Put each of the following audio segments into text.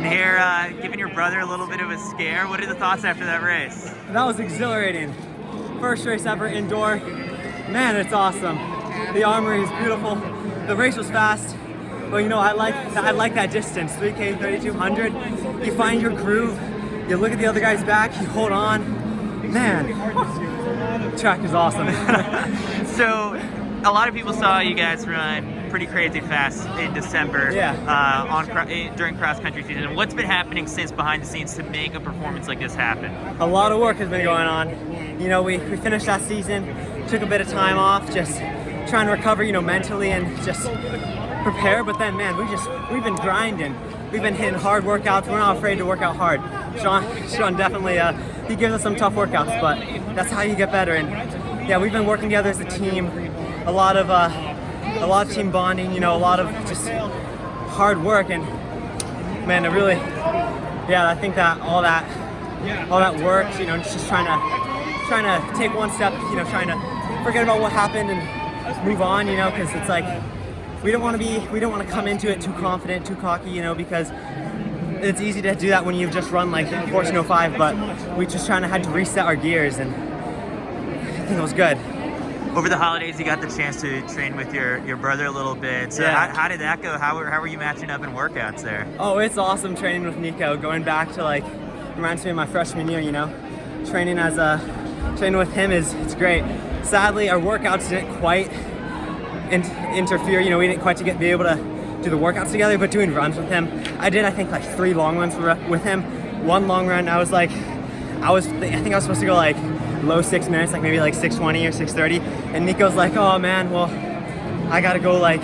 And here, giving your brother a little bit of a scare. What are the thoughts after that race? That was exhilarating. First race ever indoor. Man, it's awesome. The armory is beautiful. The race was fast, but you know, I like that distance, 3K, 3,200. You find your groove, you look at the other guy's back, you hold on. Man, track is awesome. So, a lot of people saw you guys run pretty crazy fast in December during cross-country season. What's been happening since behind the scenes to make a performance like this happen? A lot of work has been going on. You know, we finished that season, took a bit of time off, just trying to recover, you know, mentally and just prepare. But then, man, we've been grinding. We've been hitting hard workouts. We're not afraid to work out hard. Sean definitely, he gives us some tough workouts, but that's how you get better. And yeah, we've been working together as a team. A lot of team bonding. You know, a lot of just hard work. And man, it really, yeah, I think that all that work, you know, just trying to take one step, you know, trying to forget about what happened and move on, you know, because it's like we don't want to come into it too confident, too cocky, you know, because it's easy to do that when you've just run like 14:05, but we just had to reset our gears, and I think it was good. Over the holidays, you got the chance to train with your brother a little bit. So yeah. How did that go? How were you matching up in workouts there? Oh, it's awesome training with Nico. Going back to like, reminds me of my freshman year, you know. Training with him it's great. Sadly, our workouts didn't quite interfere. You know, we didn't quite be able to do the workouts together, but doing runs with him, I think like 3 long runs with him. One long run, I think I was supposed to go like low 6 minutes, like maybe like 6:20 or 6:30, and Nico's like, oh man, well, I gotta go like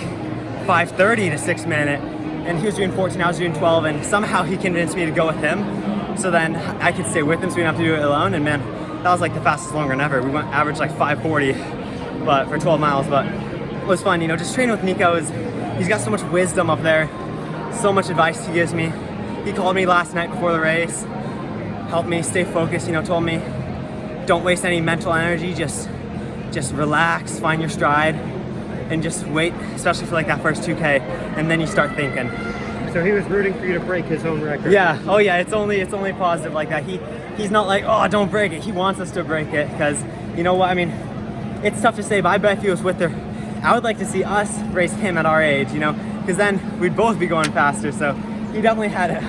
5:30 to 6 minute, and he was doing 14, I was doing 12, and somehow he convinced me to go with him, so then I could stay with him so we didn't have to do it alone. And man, that was like the fastest long run ever. We went average like 5:40, but for 12 miles, but it was fun, you know. Just training with Nico he's got so much wisdom up there, so much advice he gives me. He called me last night before the race, helped me stay focused, you know, told me don't waste any mental energy, just relax, find your stride, and just wait, especially for like that first 2K, and then you start thinking. So he was rooting for you to break his own record. Yeah, oh yeah, it's only positive like that. He's not like, oh, don't break it. He wants us to break it, because you know what, I mean, it's tough to say, but I bet if he was with her, I would like to see us race him at our age, you know, because then we'd both be going faster. So he definitely had it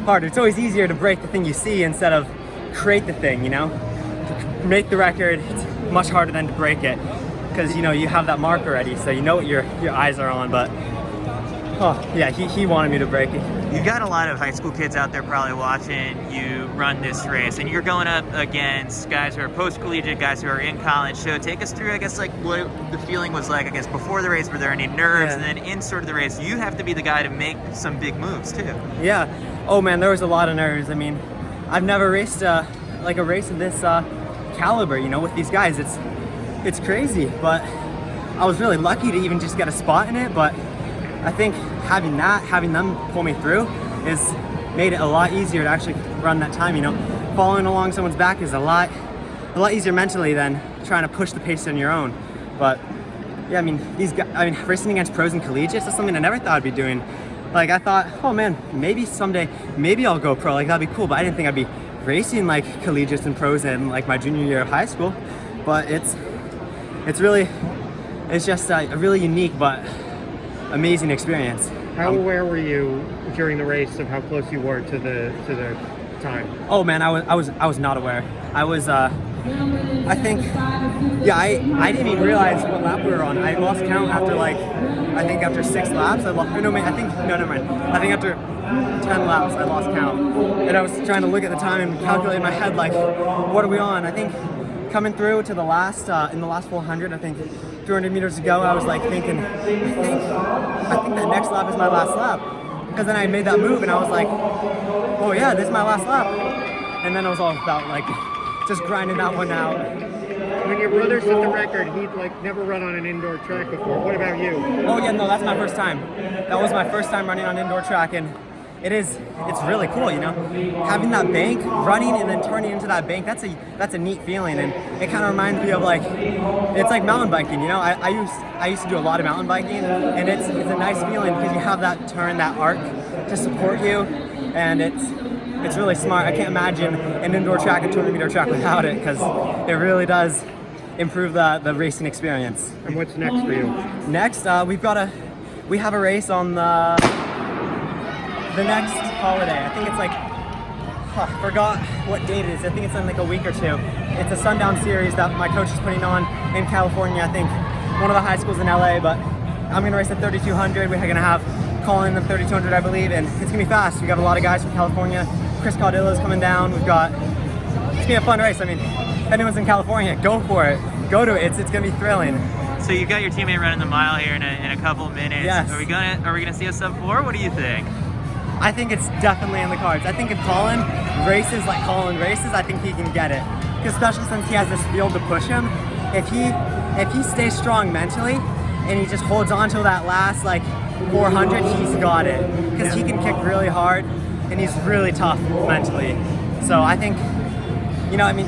harder. It's always easier to break the thing you see instead of create the thing, you know. To make the record, it's much harder than to break it, because you know you have that mark already, so you know what your eyes are on. But oh yeah, he wanted me to break it. You've got a lot of high school kids out there probably watching you run this race, and you're going up against guys who are post-collegiate, guys who are in college. So take us through, I guess, like what the feeling was like, I guess, before the race. Were there any nerves? Yeah. And then in sort of the race, you have to be the guy to make some big moves too. Yeah. Oh man, there was a lot of nerves. I mean, I've never raced like a race of this caliber, you know, with these guys. It's crazy, but I was really lucky to even just get a spot in it. But I think having them pull me through is made it a lot easier to actually run that time. You know, following along someone's back is a lot easier mentally than trying to push the pace on your own. But yeah, I mean, racing against pros and collegiates is something I never thought I'd be doing. Like I thought, oh man, maybe someday, maybe I'll go pro. Like that'd be cool. But I didn't think I'd be racing like collegiates and pros in like my junior year of high school. But it's just a really unique but amazing experience. How aware were you during the race of how close you were to the time? Oh man, I was not aware. I was I think, yeah, I didn't even realize what lap we were on. I lost count after after 6 laps. I think after 10 laps I lost count, and I was trying to look at the time and calculate in my head like, what are we on? I think coming through to the last in the last 400, I think 200 meters to go, I was like thinking, I think that next lap is my last lap, because then I made that move and I was like, oh yeah, this is my last lap, and then it was all about like just grinding that one out. When your brother set the record, he'd like never run on an indoor track before. What about you? Oh yeah, no, that's my first time. That was my first time running on indoor track, and it's really cool, you know, having that bank, running and then turning into that bank. That's a neat feeling, and it kind of reminds me of like, it's like mountain biking, you know. I used to do a lot of mountain biking, and it's a nice feeling because you have that turn, that arc to support you, and it's really smart. I can't imagine an indoor track, a 200-meter track without it, because it really does improve the racing experience. And what's next for you? Next, we have a race on the next holiday. I think it's like, I forgot what date it is. I think it's in like a week or two. It's a Sundown series that my coach is putting on in California. I think one of the high schools in LA, but I'm gonna race at 3200. We're gonna have Colin in the 3200, I believe, and it's gonna be fast. We got a lot of guys from California. Chris Caudilla's coming down. It's gonna be a fun race. I mean, if anyone's in California, go for it. Go to it. It's gonna be thrilling. So you've got your teammate running the mile here in a couple minutes. Yes. Are we gonna see a sub-4? What do you think? I think it's definitely in the cards. I think if Colin races like Colin races, I think he can get it. Especially since he has this field to push him. If he stays strong mentally and he just holds on to that last like 400, he's got it. Because he can kick really hard and he's really tough mentally. So I think, you know, I mean,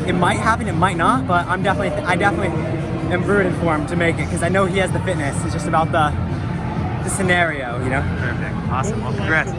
it might happen, it might not, but I definitely am rooting for him to make it because I know he has the fitness. It's just about the scenario, you know? Perfect. Awesome. Well, congrats.